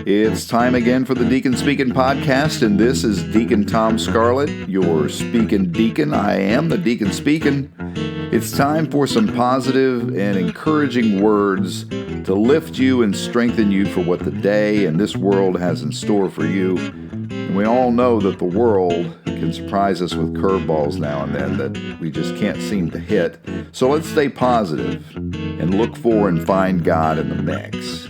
It's time again for the Deacon Speaking podcast, and this is Deacon Tom Scarlett, your speaking deacon. I am the Deacon Speaking. It's time for some positive and encouraging words to lift you and strengthen you for what the day and this world has in store for you. And we all know that the world can surprise us with curveballs now and then that we just can't seem to hit. So let's stay positive and look for and find God in the mix.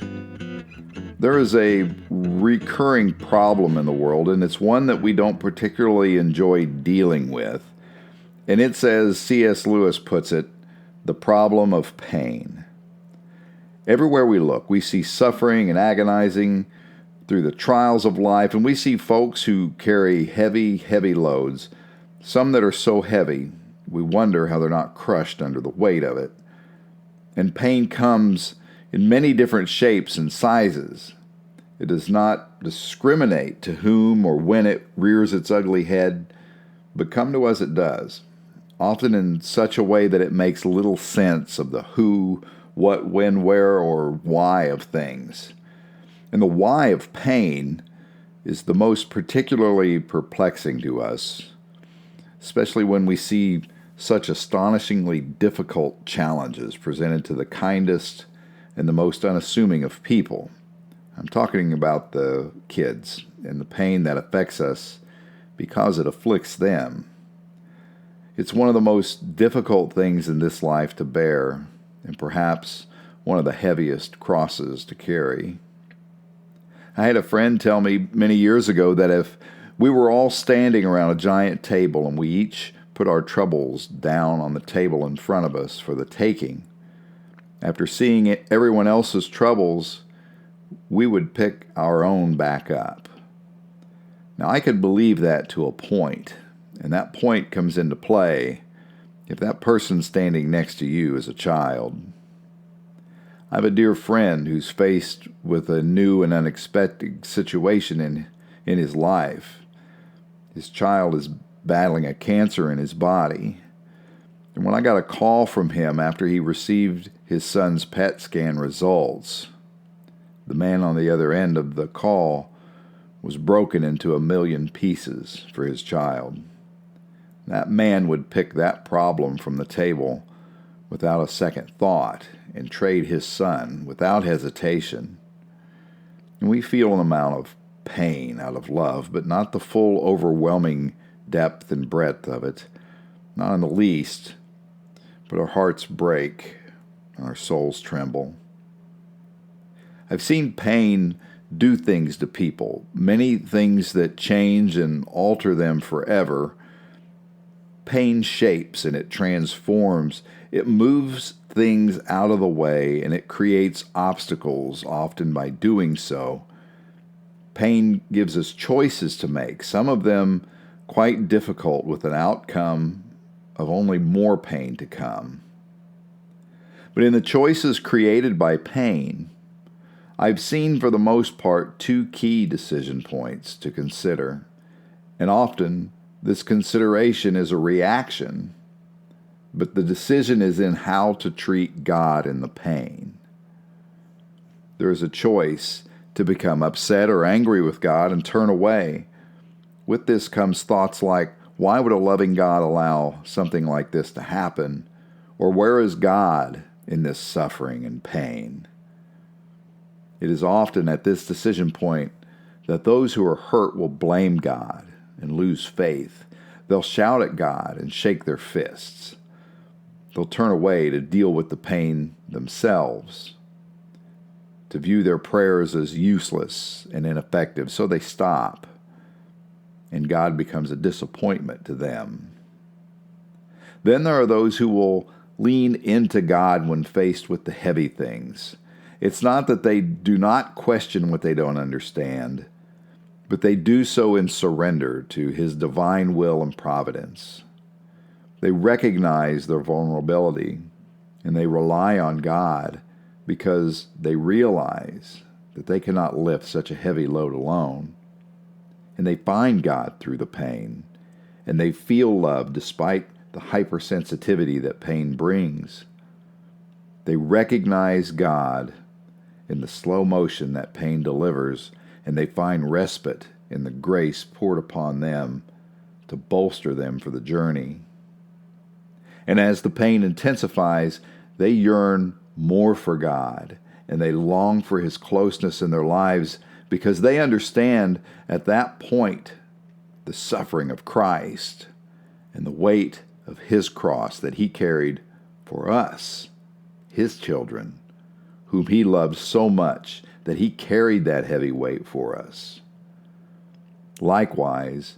There is a recurring problem in the world, and it's one that we don't particularly enjoy dealing with. And it's, as C.S. Lewis puts it, the problem of pain. Everywhere we look, we see suffering and agonizing through the trials of life, and we see folks who carry heavy, heavy loads, some that are so heavy, we wonder how they're not crushed under the weight of it. And pain comes in many different shapes and sizes. It does not discriminate to whom or when it rears its ugly head, but come to us it does, often in such a way that it makes little sense of the who, what, when, where, or why of things. And the why of pain is the most particularly perplexing to us, especially when we see such astonishingly difficult challenges presented to the kindest and the most unassuming of people. I'm talking about the kids and the pain that affects us because it afflicts them. It's one of the most difficult things in this life to bear, and perhaps one of the heaviest crosses to carry. I had a friend tell me many years ago that if we were all standing around a giant table and we each put our troubles down on the table in front of us for the taking, after seeing everyone else's troubles, we would pick our own back up. Now, I could believe that to a point, and that point comes into play if that person standing next to you is a child. I have a dear friend who's faced with a new and unexpected situation in his life. His child is battling a cancer in his body. And when I got a call from him after he received his son's PET scan results, the man on the other end of the call was broken into a million pieces for his child. That man would pick that problem from the table without a second thought and trade his son without hesitation. And we feel an amount of pain out of love, but not the full overwhelming depth and breadth of it, not in the least. But our hearts break and our souls tremble. I've seen pain do things to people, many things that change and alter them forever. Pain shapes and it transforms. It moves things out of the way and it creates obstacles, often by doing so. Pain gives us choices to make, some of them quite difficult, with an outcome of only more pain to come. But in the choices created by pain, I've seen for the most part two key decision points to consider, and often this consideration is a reaction, but the decision is in how to treat God in the pain. There is a choice to become upset or angry with God and turn away. With this comes thoughts like, why would a loving God allow something like this to happen? Or where is God in this suffering and pain? It is often at this decision point that those who are hurt will blame God and lose faith. They'll shout at God and shake their fists. They'll turn away to deal with the pain themselves, to view their prayers as useless and ineffective, so they stop, and God becomes a disappointment to them. Then there are those who will lean into God when faced with the heavy things. It's not that they do not question what they don't understand, but they do so in surrender to His divine will and providence. They recognize their vulnerability, and they rely on God because they realize that they cannot lift such a heavy load alone. And they find God through the pain, and they feel love despite the hypersensitivity that pain brings. They recognize God in the slow motion that pain delivers, and they find respite in the grace poured upon them to bolster them for the journey. And as the pain intensifies, they yearn more for God, and they long for His closeness in their lives because they understand at that point the suffering of Christ and the weight of His cross that He carried for us, His children, whom He loved so much that He carried that heavy weight for us. Likewise,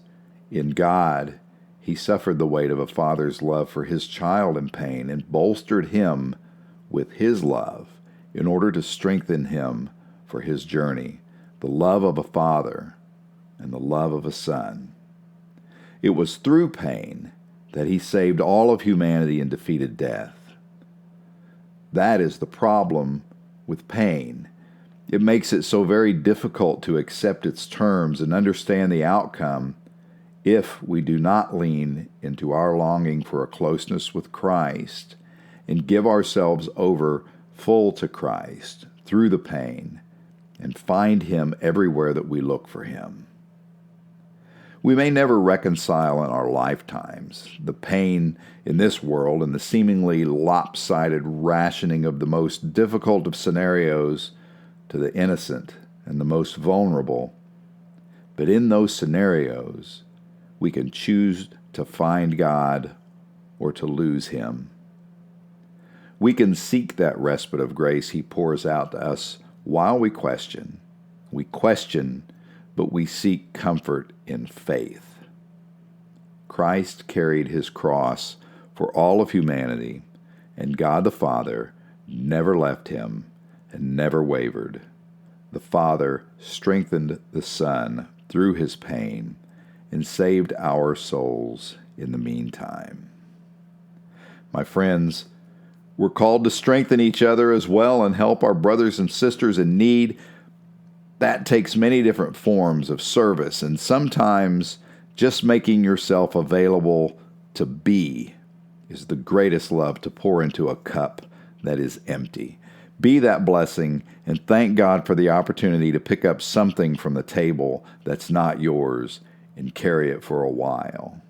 in God, He suffered the weight of a father's love for His child in pain and bolstered him with His love in order to strengthen him for his journey, the love of a father and the love of a son. It was through pain that He saved all of humanity and defeated death. That is the problem with pain. It makes it so very difficult to accept its terms and understand the outcome if we do not lean into our longing for a closeness with Christ and give ourselves over full to Christ through the pain and find Him everywhere that we look for Him. We may never reconcile in our lifetimes the pain in this world and the seemingly lopsided rationing of the most difficult of scenarios to the innocent and the most vulnerable. But in those scenarios, we can choose to find God or to lose Him. We can seek that respite of grace He pours out to us while we question. We question, but we seek comfort in faith. Christ carried His cross for all of humanity, and God the Father never left Him and never wavered. The Father strengthened the Son through His pain and saved our souls in the meantime. My friends, we're called to strengthen each other as well and help our brothers and sisters in need. That takes many different forms of service, and sometimes just making yourself available to be is the greatest love to pour into a cup that is empty. Be that blessing and thank God for the opportunity to pick up something from the table that's not yours and carry it for a while.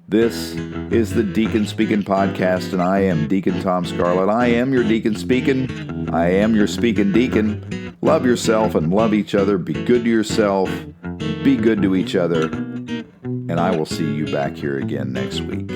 This is the Deacon Speaking Podcast, and I am Deacon Tom Scarlett. I am your Deacon Speaking. I am your Speaking Deacon. Love yourself and love each other. Be good to yourself. Be good to each other. And I will see you back here again next week.